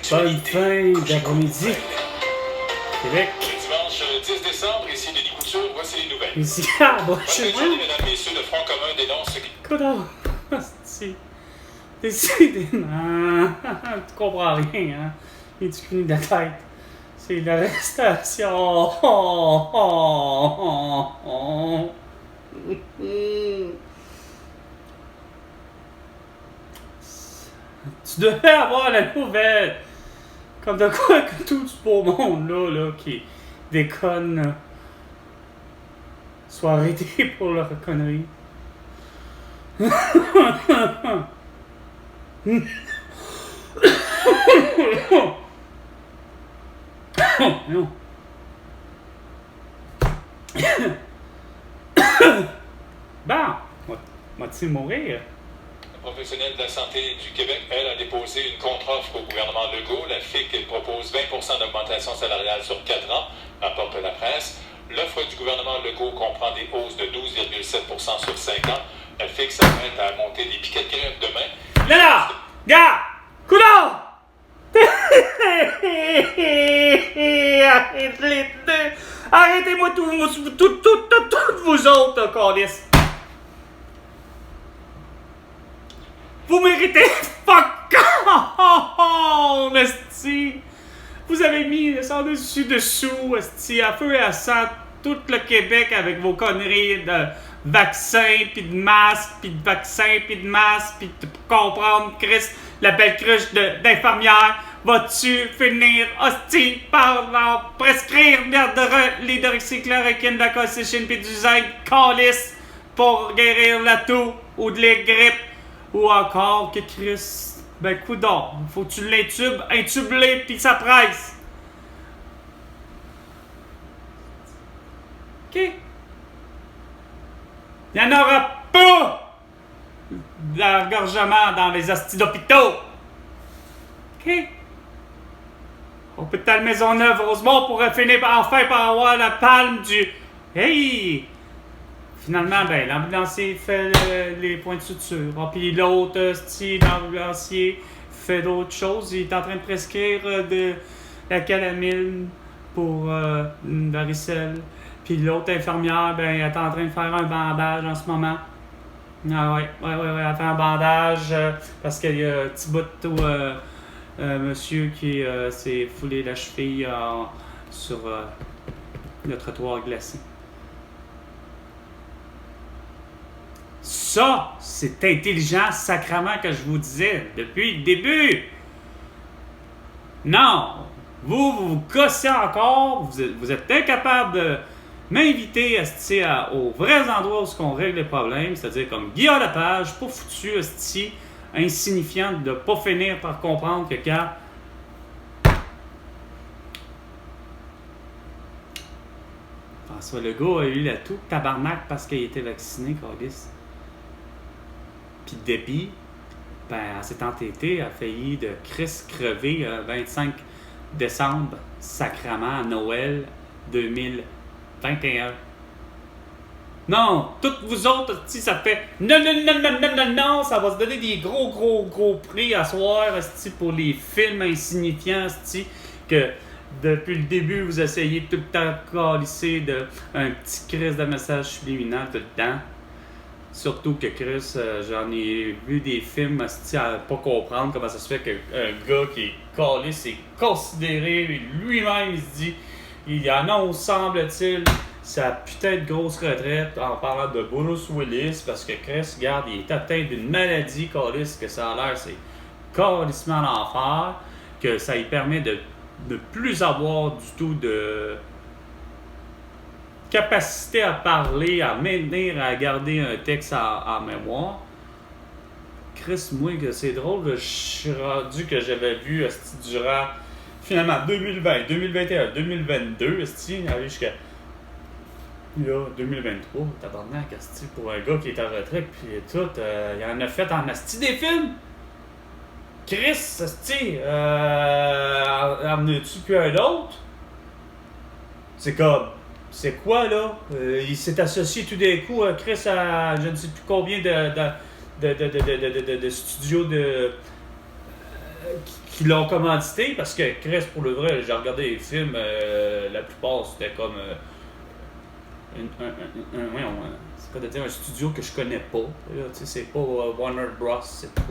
Bonne fin d'après-midi. Québec. Le dimanche 10 décembre, ici Denis Couture, voici les nouvelles. Ici, Chez vous, mesdames, messieurs, le Front commun dénonce ce qui... Coudonc. Hostie. Décidément. Tu comprends rien, hein? Et tu finis de la tête. C'est l'arrestation. Tu devais avoir la nouvelle. Comme de quoi que tout ce beau monde là qui déconne soit arrêté pour leur connerie. Non. Bon, moi-tu mourir? La professionnelle de la santé du Québec, elle, a déposé une contre-offre au gouvernement Legault. Elle fait qu'elle propose 20% d'augmentation salariale sur 4 ans, rapporte la presse. L'offre du gouvernement Legault comprend des hausses de 12,7% sur 5 ans. Elle fait que ça s'apprête à monter des piquets de grève demain. Là! Gars! Coudonc! Arrêtez-les deux! Arrêtez-moi tous vous autres, câlisse! Vous méritez fuck all, esti! Vous avez mis le sang dessus-dessous, esti, à feu et à sang, tout le Québec avec vos conneries de vaccins, pis de masques, pis de vaccins, pis de masques, pis de comprendre, Chris, la belle cruche d'infirmière, vas-tu finir, hostie, par leur prescrire l'hydroxychloroquine, de la colchicine, pis du zinc, calice, pour guérir la toux ou de la grippe, ou encore que Chris, ben coudonc, faut que tu l'intubes, intube-les, pis ça presse. OK? Il n'y en aura pas d'engorgement dans les hosties d'hôpitaux. OK? Hôpital Maisonneuve, Rosemont pourrait finir enfin par avoir la palme du... Hey! Finalement, ben, l'ambulancier fait les points de suture. Ah, puis l'autre, l'ambulancier fait d'autres choses. Il est en train de prescrire de la calamine pour une varicelle. Puis l'autre infirmière, ben, elle est en train de faire un bandage en ce moment. Ah ouais, elle fait un bandage parce qu'il y a un petit bout où monsieur qui s'est foulé la cheville sur le trottoir glacé. Ça, c'est intelligent, sacrement, que je vous disais depuis le début. Non, vous cassez encore, vous êtes incapable de m'inviter aux vrais endroits où on règle les problèmes, c'est-à-dire comme Guillaume Lepage, pas foutu, insignifiant de pas finir par comprendre que quand François Legault a eu la toux tabarnak parce qu'il était vacciné, câlisse. Puis Debbie, ben, elle s'est entêtée, a failli de Chris crever le 25 décembre, sacrament, à Noël 2021. Non, toutes vous autres, ça fait non, ça va se donner des gros prix à soir, pour les films insignifiants, que depuis le début, vous essayez tout le temps de calisser un petit Chris de message subliminal tout le temps. Surtout que Chris, j'en ai vu des films à pas comprendre comment ça se fait qu'un gars qui est calé, c'est considéré, lui-même il se dit, il annonce, semble-t-il, sa putain de grosse retraite en parlant de Bruce Willis, parce que Chris, regarde, il est atteint d'une maladie, calisse, que ça a l'air, c'est calissement l'enfer, que ça lui permet de ne plus avoir du tout de capacité à parler, à maintenir, à garder un texte en mémoire. Chris, moi, que c'est drôle, je suis rendu que j'avais vu durant, finalement, 2020, 2021, 2022, aller jusqu'à là, 2023, tabarnak, pour un gars qui est en retraite, puis tout, il en a fait en asti des films. Chris, en as-tu plus un autre? C'est comme, c'est quoi là? Il s'est associé tout d'un coup, Chris, à je ne sais plus combien de studios qui l'ont commandité, parce que Chris, pour le vrai, j'ai regardé les films, la plupart c'était comme c'est quoi de dire, un studio que je connais pas. Là, c'est pas Warner Bros, c'est pas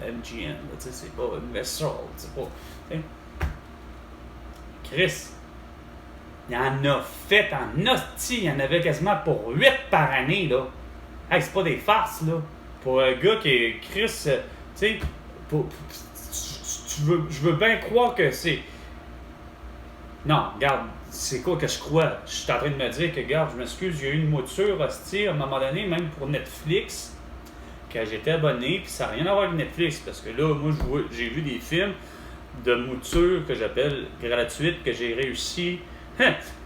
MGM, là, c'est pas Universal, c'est pas. T'sais. Chris, il en a fait en hostie, il y en avait quasiment pour 8 par année, là. Hey, c'est pas des farces, là. Pour un gars qui est Chris, tu sais, je veux bien croire que c'est. Non, regarde, c'est quoi que je crois? Je suis en train de me dire que, regarde, je m'excuse, il y a eu une mouture hostie à un moment donné, même pour Netflix, que j'étais abonné, puis ça n'a rien à voir avec Netflix, parce que là, moi, j'ai vu des films de mouture que j'appelle gratuites, que j'ai réussi,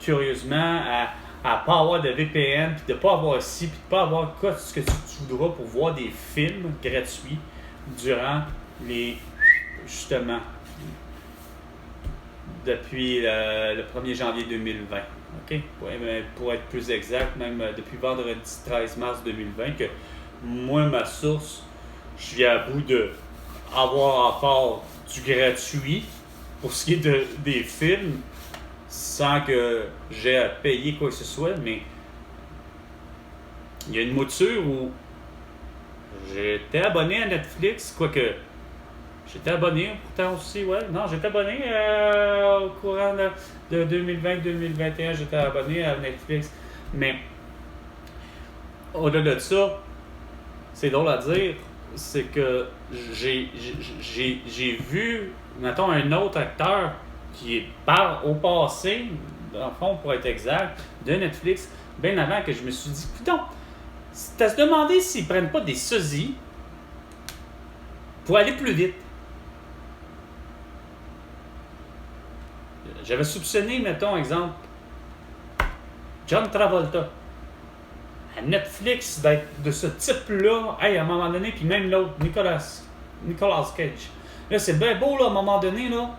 curieusement, à pas avoir de VPN, puis de pas avoir ci, puis de pas avoir quoi, ce que tu voudras pour voir des films gratuits durant les, justement, depuis le 1er janvier 2020. OK? Pour être plus exact, même depuis vendredi 13 mars 2020, que moi, ma source, je viens à bout de avoir encore du gratuit pour ce qui est des films, sans que j'ai à payer quoi que ce soit, mais il y a une mouture où j'étais abonné à Netflix, quoique j'étais abonné pourtant aussi, ouais. Non, j'étais abonné au courant de 2020-2021, j'étais abonné à Netflix. Mais au-delà de ça, c'est drôle à dire, c'est que j'ai vu, mettons, un autre acteur qui part au passé, dans le fond, pour être exact, de Netflix, bien avant que je me suis dit, putain, c'est à se demander s'ils prennent pas des sosies pour aller plus vite. J'avais soupçonné, mettons, exemple, John Travolta, à Netflix, d'être de ce type-là, hey, à un moment donné, puis même l'autre, Nicolas Cage. Là, c'est bien beau, là, à un moment donné, là.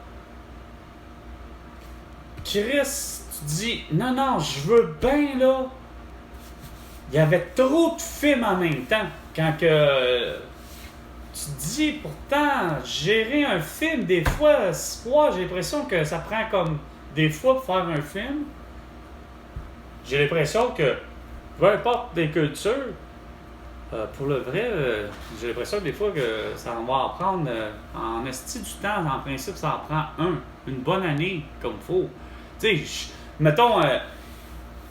Chris, tu dis, non, je veux bien, là. Il y avait trop de films en même temps. Quand que tu dis, pourtant, gérer un film, des fois, j'ai l'impression que ça prend comme des fois pour faire un film. J'ai l'impression que, peu importe les cultures, pour le vrai, j'ai l'impression que des fois que ça va en prendre en esti du temps. En principe, ça en prend une bonne année, comme il faut. Tu sais, mettons,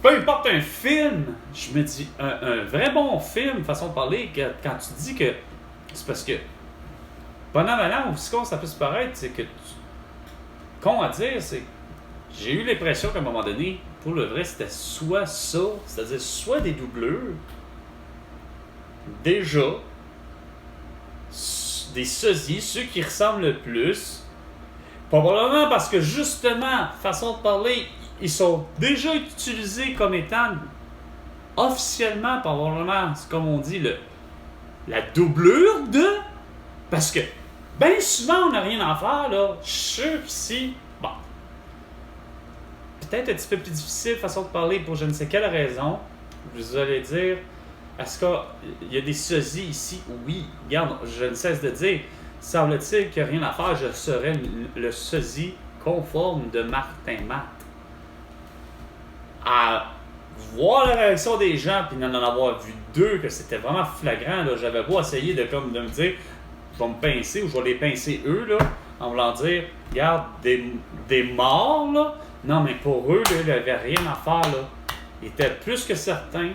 peu importe un film, je me dis, un vrai bon film, façon de parler, quand tu dis que c'est parce que, pendant maintenant, aussi con ça peut se paraître, c'est que, con à dire, c'est j'ai eu l'impression qu'à un moment donné, pour le vrai, c'était soit ça, c'est-à-dire soit des doubleurs, déjà, des sosies, ceux qui ressemblent le plus, probablement parce que justement, façon de parler, ils sont déjà utilisés comme étant officiellement, probablement, c'est comme on dit, la doublure de. Parce que, bien souvent, on n'a rien à faire, là. Je suis sûr qu'ici, bon, peut-être un petit peu plus difficile, façon de parler, pour je ne sais quelle raison. Vous allez dire, est-ce qu'il y a des sosies ici? Oui, regarde, je ne cesse de dire, semble-t-il qu'il n'y a rien à faire, je serais le sosie conforme de Martin Matt. À voir la réaction des gens, puis d'en avoir vu deux, que c'était vraiment flagrant, là, j'avais beau essayer de me dire, je vais me pincer ou je vais les pincer eux, là, en voulant dire, regarde, des morts, là. Non, mais pour eux, là, il n'y avait rien à faire, là. Ils étaient plus que certains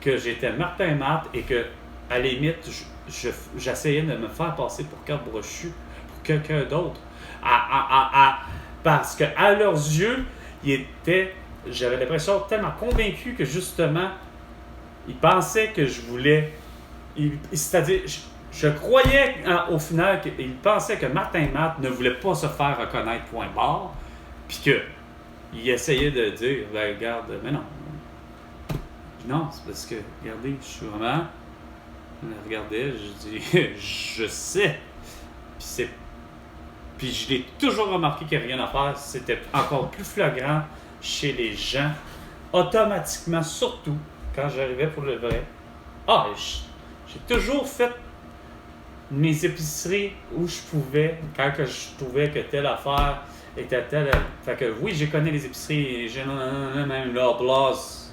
que j'étais Martin Matt et que, à la limite, j'essayais de me faire passer pour carte brochue, pour quelqu'un d'autre. Parce qu'à leurs yeux, j'avais l'impression tellement convaincu que justement, ils pensaient que je voulais. C'est-à-dire, je croyais au final qu'ils pensaient que Martin Matt ne voulait pas se faire reconnaître, point barre, puis qu'il essayait de dire, ben, regarde, mais non. Non, c'est parce que, regardez, je suis vraiment. Je regardais, je dis, je sais. Puis je l'ai toujours remarqué qu'il n'y a rien à faire. C'était encore plus flagrant chez les gens, automatiquement, surtout quand j'arrivais pour le vrai. J'ai toujours fait mes épiceries où je pouvais, quand que je trouvais que telle affaire était telle. Fait que oui, je connais les épiceries, j'ai même Loblaws.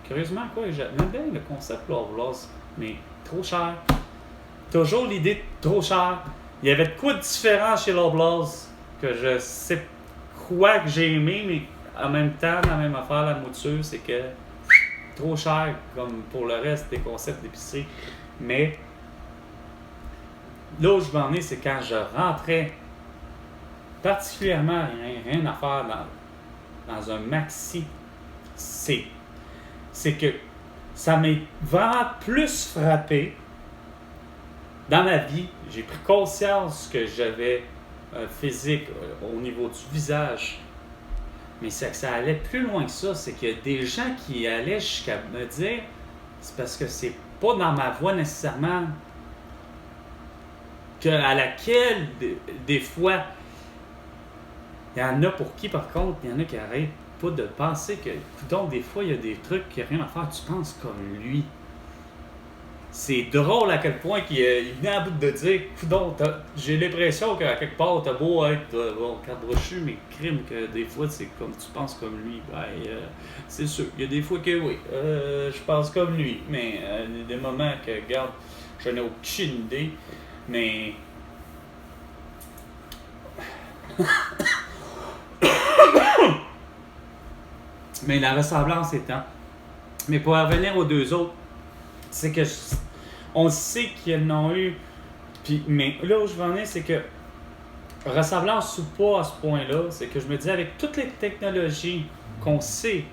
Curieusement, quoi, j'aime bien le concept Loblaws, mais trop cher. Toujours l'idée de trop cher. Il y avait de quoi de différent chez Loblaws que je sais quoi que j'ai aimé, mais en même temps, la même affaire, la mouture, c'est que trop cher comme pour le reste des concepts d'épicerie. Mais là où je m'en ai, c'est quand je rentrais, particulièrement, rien à faire dans un maxi, c'est que ça m'a vraiment plus frappé dans ma vie. J'ai pris conscience que j'avais un physique au niveau du visage. Mais c'est que ça allait plus loin que ça. C'est qu'il y a des gens qui allaient jusqu'à me dire c'est parce que c'est pas dans ma voix nécessairement à laquelle des fois il y en a pour qui par contre il y en a qui arrêtent pas de penser que donc des fois il y a des trucs qui n'ont rien à faire, tu penses comme lui. C'est drôle à quel point qu'il venait à bout de dire coudonc, j'ai l'impression qu'à quelque part t'as beau être carte brochue, mais crime que des fois c'est comme tu penses comme lui. C'est sûr, il y a des fois que oui, je pense comme lui, mais il y a des moments que regarde, je n'ai aucune idée, mais mais la ressemblance étant. Mais pour revenir aux deux autres, c'est que on sait qu'ils en ont eu. Puis, mais là où je veux en venir, c'est que ressemblance ou pas à ce point-là, c'est que je me dis avec toutes les technologies qu'on sait,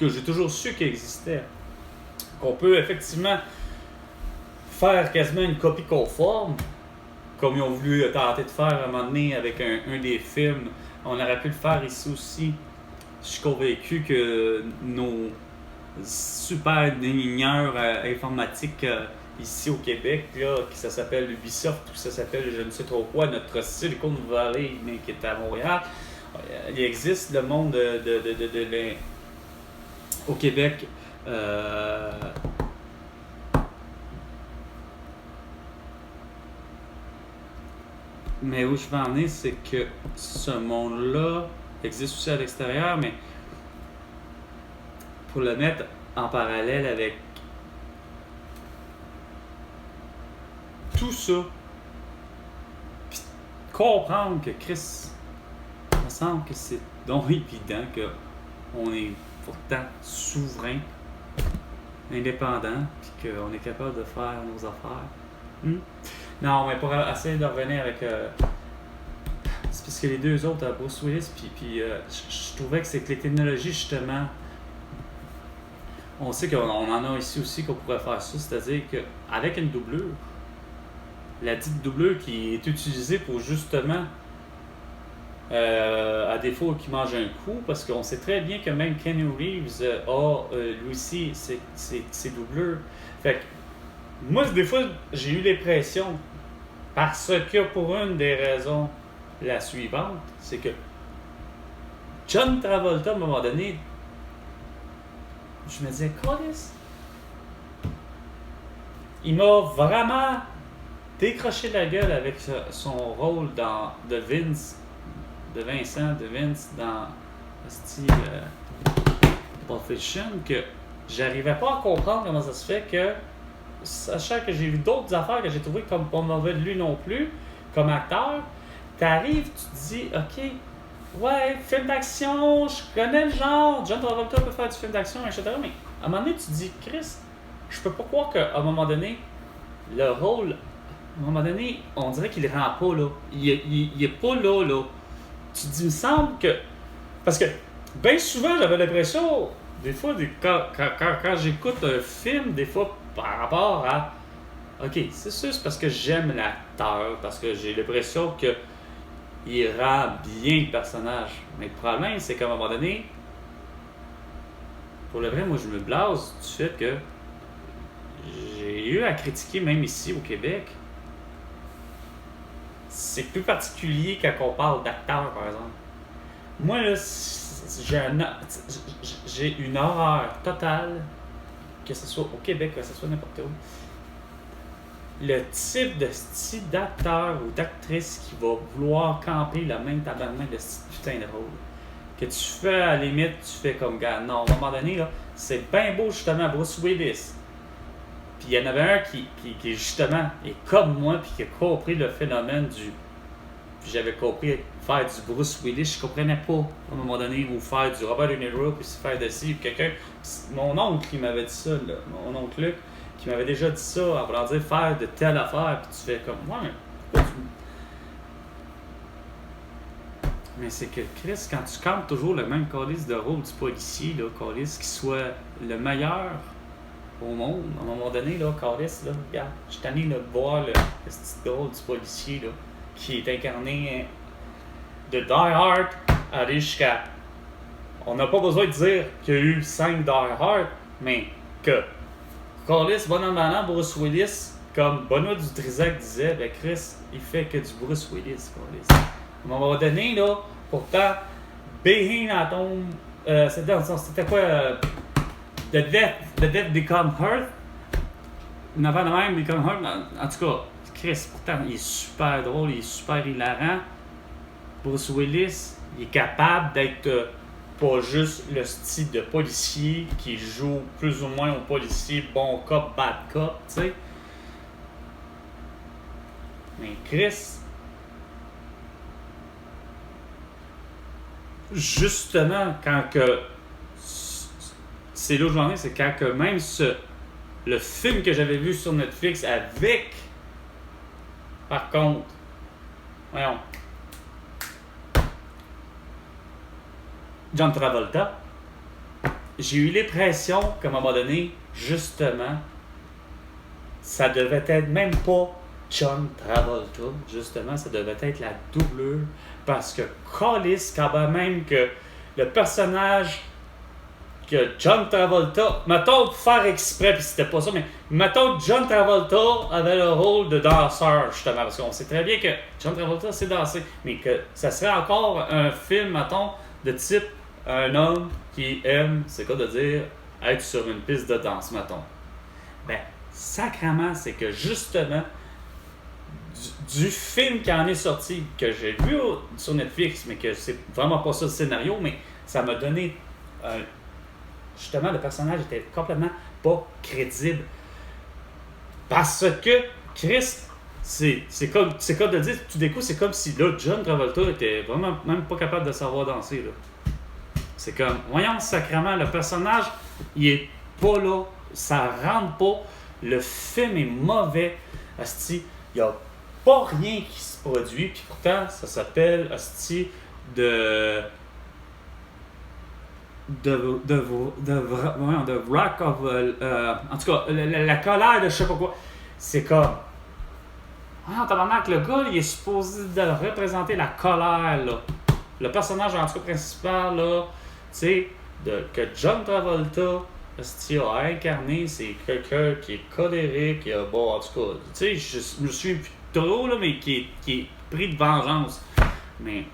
que j'ai toujours su qu'elles existaient, qu'on peut effectivement faire quasiment une copie conforme, comme ils ont voulu tenter de faire à un moment donné avec un des films. On aurait pu le faire ici aussi. Je suis convaincu que nos super ingénieurs informatiques ici au Québec, là, qui ça s'appelle Ubisoft, ou ça s'appelle je ne sais trop quoi, notre Silicon Valley, mais qui est à Montréal, il existe le monde au Québec. Mais où je veux en venir, c'est que ce monde-là existe aussi à l'extérieur, mais pour le mettre en parallèle avec tout ça, puis comprendre que Chris, il me semble que c'est donc évident qu'on est pourtant souverain, indépendant, puis qu'on est capable de faire nos affaires. Non, mais pour essayer de revenir avec... c'est parce que les deux autres, Bruce Willis, puis je trouvais que c'est que les technologies, justement, on sait qu'on en a ici aussi qu'on pourrait faire ça, c'est-à-dire qu'avec une doublure, la dite doublure qui est utilisée pour justement, à défaut qu'il mange un coup, parce qu'on sait très bien que même Keanu Reeves a lui aussi ses doublures. Fait que moi, des fois, j'ai eu l'impression, parce que pour une des raisons, la suivante, c'est que John Travolta, à un moment donné, je me disais, Colis, il m'a vraiment décroché la gueule avec son rôle de Vincent dans Pulp Fiction, que j'arrivais pas à comprendre comment ça se fait que, sachant que j'ai vu d'autres affaires que j'ai trouvées comme pas mauvais de lui non plus, comme acteur, t'arrives, tu te dis, ok, ouais, film d'action, je connais le genre, John Travolta peut faire du film d'action, etc. Mais à un moment donné, tu te dis, Chris, je peux pas croire qu'à un moment donné, le rôle, à un moment donné, on dirait qu'il rend pas là. Il est pas là. Tu te dis, il me semble que. Parce que, bien souvent, j'avais l'impression, des fois, quand j'écoute un film, des fois, par rapport à. Ok, c'est sûr, c'est parce que j'aime l'acteur, parce que j'ai l'impression que il rend bien le personnage. Mais le problème, c'est qu'à un moment donné, pour le vrai, moi, je me blase du fait que j'ai eu à critiquer, même ici au Québec. C'est plus particulier quand on parle d'acteur, par exemple. Moi, là, j'ai une horreur totale, que ce soit au Québec, que ce soit n'importe où, le type de style d'acteur ou d'actrice qui va vouloir camper le même tabarnak de ce putain de rôle. Que tu fais, à la limite, tu fais comme gars. Non, à un moment donné, là, c'est bien beau, justement, Bruce Willis. Puis il y en avait un qui justement, est comme moi, puis qui a compris le phénomène du. Puis j'avais compris faire du Bruce Willis, je comprenais pas, à un moment donné, ou faire du Robert De Niro, puis faire de ci, puis quelqu'un. Mon oncle, qui m'avait dit ça, là, mon oncle Luc, qui m'avait déjà dit ça, en voulant dire faire de telle affaire, puis tu fais comme, ouais, pourquoi tu. Mais c'est que Chris, quand tu campes toujours le même calice de rôle du policier, là, calice qui soit le meilleur au monde, à un moment donné, là, calice, là, regarde, je suis tanné de voir le petit rôle du policier, là, qui est incarné de Die Hard à aller jusqu'à. On n'a pas besoin de dire qu'il y a eu 5 Die Hard, mais que calice, bonhomme malin, Bruce Willis, comme Benoît Dutrisac disait, ben Chris, il fait que du Bruce Willis, calice. À un moment donné, là, pourtant, Being Atom, c'était quoi? The Death Become Earth? Une affaire de même, Become Earth. En tout cas, Chris, pourtant, il est super drôle, il est super hilarant. Bruce Willis, il est capable d'être pas juste le style de policier qui joue plus ou moins au policier bon cop, bad cop, tu sais. Mais Chris, justement, quand que c'est là où j'en ai, c'est quand que même le film que j'avais vu sur Netflix avec, par contre, voyons, John Travolta, j'ai eu l'impression qu'à un moment donné, justement, ça devait être même pas John Travolta, justement, ça devait être la doublure, parce que Callis, quand même que le personnage que John Travolta, mettons pour faire exprès, puis c'était pas ça, mais mettons que John Travolta avait le rôle de danseur, justement, parce qu'on sait très bien que John Travolta sait danser, mais que ça serait encore un film, mettons, de type un homme qui aime, c'est quoi de dire, être sur une piste de danse, mettons. Ben, sacrément, c'est que justement, du film qui en est sorti, que j'ai vu sur Netflix, mais que c'est vraiment pas ça le scénario, mais ça m'a donné justement, le personnage était complètement pas crédible. Parce que Chris, c'est comme de dire, tout d'un coup, c'est comme si là, John Travolta était vraiment même pas capable de savoir danser. Là. C'est comme, voyons, sacrément, le personnage, il est pas là, ça rentre pas, le film est mauvais, asti, il y a pas rien qui se produit, puis pourtant, ça s'appelle, asti, The Rock of. En tout cas, la colère de je sais pas quoi. C'est comme. Ah, tabarnak, le gars, il est supposé de représenter la colère, là. Le personnage, en tout cas, principal, là, tu sais, que John Travolta a incarné, c'est quelqu'un qui est colérique, bon, en tout cas, tu sais, je me souviens plus trop, là, mais qui est pris de vengeance. Mais,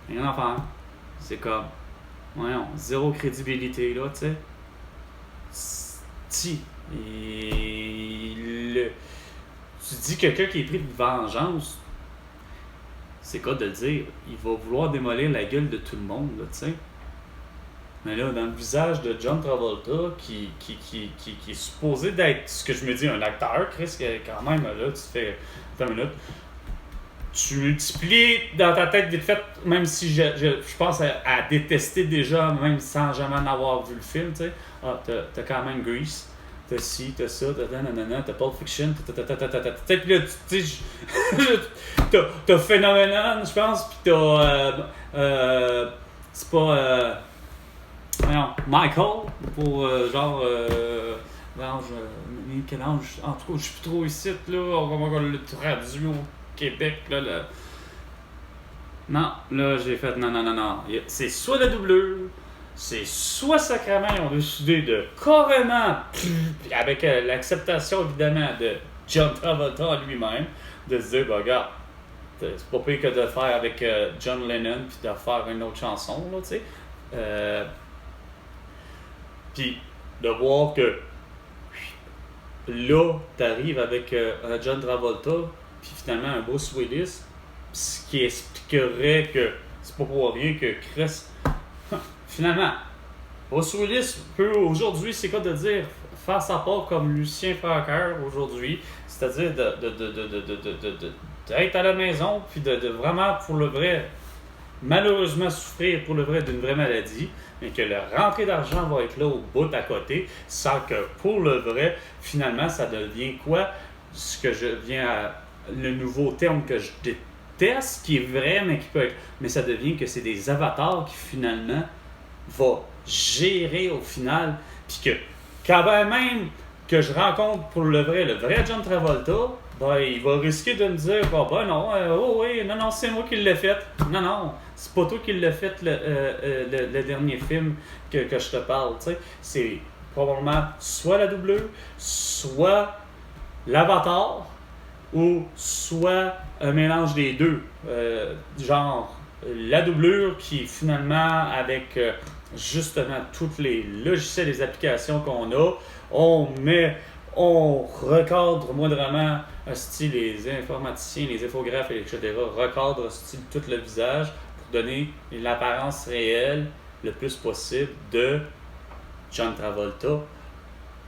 rien à faire. C'est comme. Voyons, zéro crédibilité, là, tu sais. Tu dis quelqu'un qui est pris de vengeance, c'est quoi de le dire? Il va vouloir démolir la gueule de tout le monde, là, tu sais. Mais là, dans le visage de John Travolta, qui est supposé d'être, ce que je me dis, un acteur, Chris, quand même, là, tu fais 20 minutes. Tu multiplies dans ta tête vite fait, même si je pense à détester déjà, même sans jamais en avoir vu le film, tu sais. Ah, t'as quand même Grease, t'as ci, t'as ça, t'as Pulp Fiction, t'as puis là, tu sais, t'as Phenomenon, je pense, pis t'as, c'est pas, voyons, Michael, pour genre, quel âge, en tout cas, je suis plus trop ici, là, on va le traduire au Québec, là. Non, là, j'ai fait non. C'est soit la doublure, c'est soit sacrément, ils ont décidé de carrément, avec l'acceptation évidemment de John Travolta lui-même, de se dire, bah, regarde, c'est pas pire que de faire avec John Lennon, puis de faire une autre chanson, là, tu sais. Puis de voir que là, t'arrives avec un John Travolta, puis finalement un Bruce Willis, ce qui expliquerait que c'est pas pour rien que Chris. Finalement, Bruce Willis peut aujourd'hui, c'est quoi de dire, faire sa part comme Lucien Francoeur aujourd'hui, c'est-à-dire d'être à la maison, puis de vraiment, pour le vrai, malheureusement souffrir pour le vrai d'une vraie maladie, mais que la rentrée d'argent va être là au bout à côté, sans que pour le vrai, finalement, ça devient quoi? Ce que je viens à le nouveau terme que je déteste, qui est vrai, mais qui peut être. Mais ça devient que c'est des avatars qui finalement vont gérer au final, puis que quand même que je rencontre pour le vrai John Travolta, ben, il va risquer de me dire ben non, oh oui, non, c'est moi qui l'ai fait. Non, c'est pas toi qui l'as fait le dernier film que je te parle. T'sais. C'est probablement soit la doublure, soit l'avatar, ou soit un mélange des deux. Genre la doublure qui finalement avec justement tous les logiciels, les applications qu'on a, on recadre moindrement style les informaticiens, les infographes, etc. recadrent style tout le visage pour donner l'apparence réelle le plus possible de John Travolta.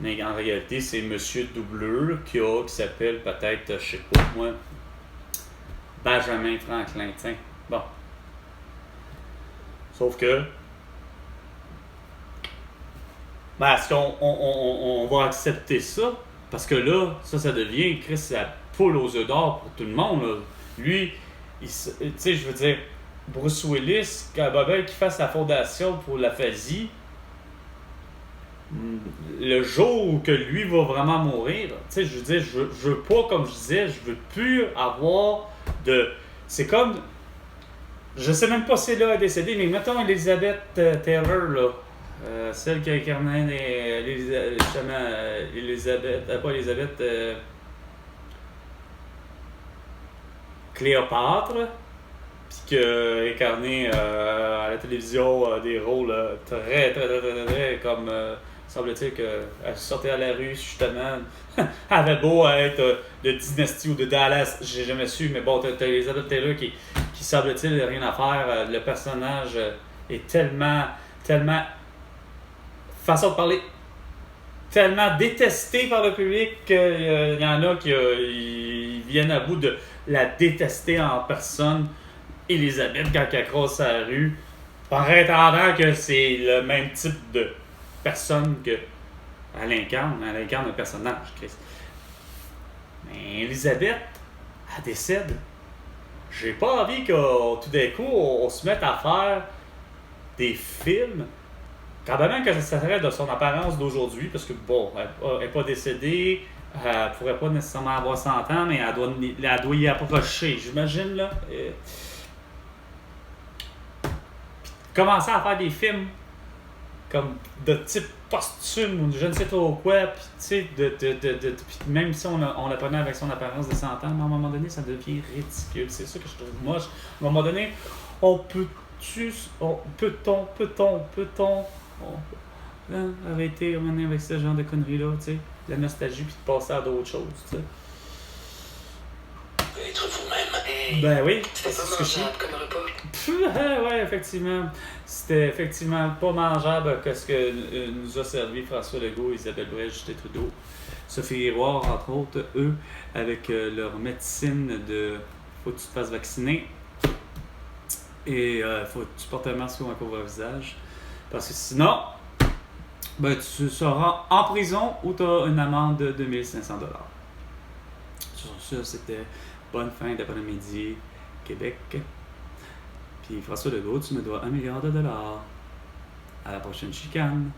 Mais en réalité, c'est Monsieur Doubleur qui s'appelle peut-être, je sais pas moi, Benjamin Franklin. T'sais. Bon. Sauf que ben, est-ce qu'on va accepter ça? Parce que là, ça devient, Chris, la poule aux œufs d'or pour tout le monde. Là. Lui, tu sais, je veux dire, Bruce Willis, quand Bobel qui fasse la fondation pour l'aphasie, le jour que lui va vraiment mourir, tu sais, je veux dire, je veux pas, comme je disais, je veux plus avoir de... C'est comme... Je sais même pas si elle est décédée, mais mettons Elizabeth Taylor, là. Celle qui a incarné Cléopâtre, puis qui a incarné à la télévision des rôles très comme semble-t-il qu'elle sortait à la rue justement. Elle avait beau être de Dynasty ou de Dallas, j'ai jamais su, mais bon, t'as Elizabeth Taylor qui semble-t-il rien à faire. Le personnage est tellement façon de parler tellement détestée par le public qu'il y en a qui viennent à bout de la détester en personne. Elisabeth, quand elle croise sa rue, en prétendant que c'est le même type de personne qu'elle incarne. Elle incarne un personnage, Chris. Mais Elisabeth, elle décède. J'ai pas envie que tout d'un coup, on se mette à faire des films. Quand même que ça s'arrête de son apparence d'aujourd'hui, parce que bon, elle n'est pas décédée, elle pourrait pas nécessairement avoir 100 ans, mais elle doit y approcher, j'imagine, là. Commencer à faire des films comme de type posthume ou je ne sais trop quoi, puis tu sais, même si on la prenait avec son apparence de 100 ans, mais à un moment donné, ça devient ridicule. C'est ça que je trouve moche. À un moment donné, peut-on arrêter avec ce genre de conneries-là, tu sais, la nostalgie, puis de passer à d'autres choses, tu sais. Être vous-même. Ben oui, c'est pas mangeable comme repas. Ouais, effectivement. C'était effectivement pas mangeable que ce que nous a servi François Legault, Isabelle Brèche, Justin Trudeau, Sophie Héroard, entre autres, eux, avec leur médecine de faut que tu te fasses vacciner et faut que tu portes un masque au couvre-visage. Parce que sinon, ben, tu seras en prison ou tu as une amende de 2500$. Sur ça, c'était bonne fin d'après-midi, Québec. Puis François Legault, tu me dois $1 milliard. À la prochaine chicane.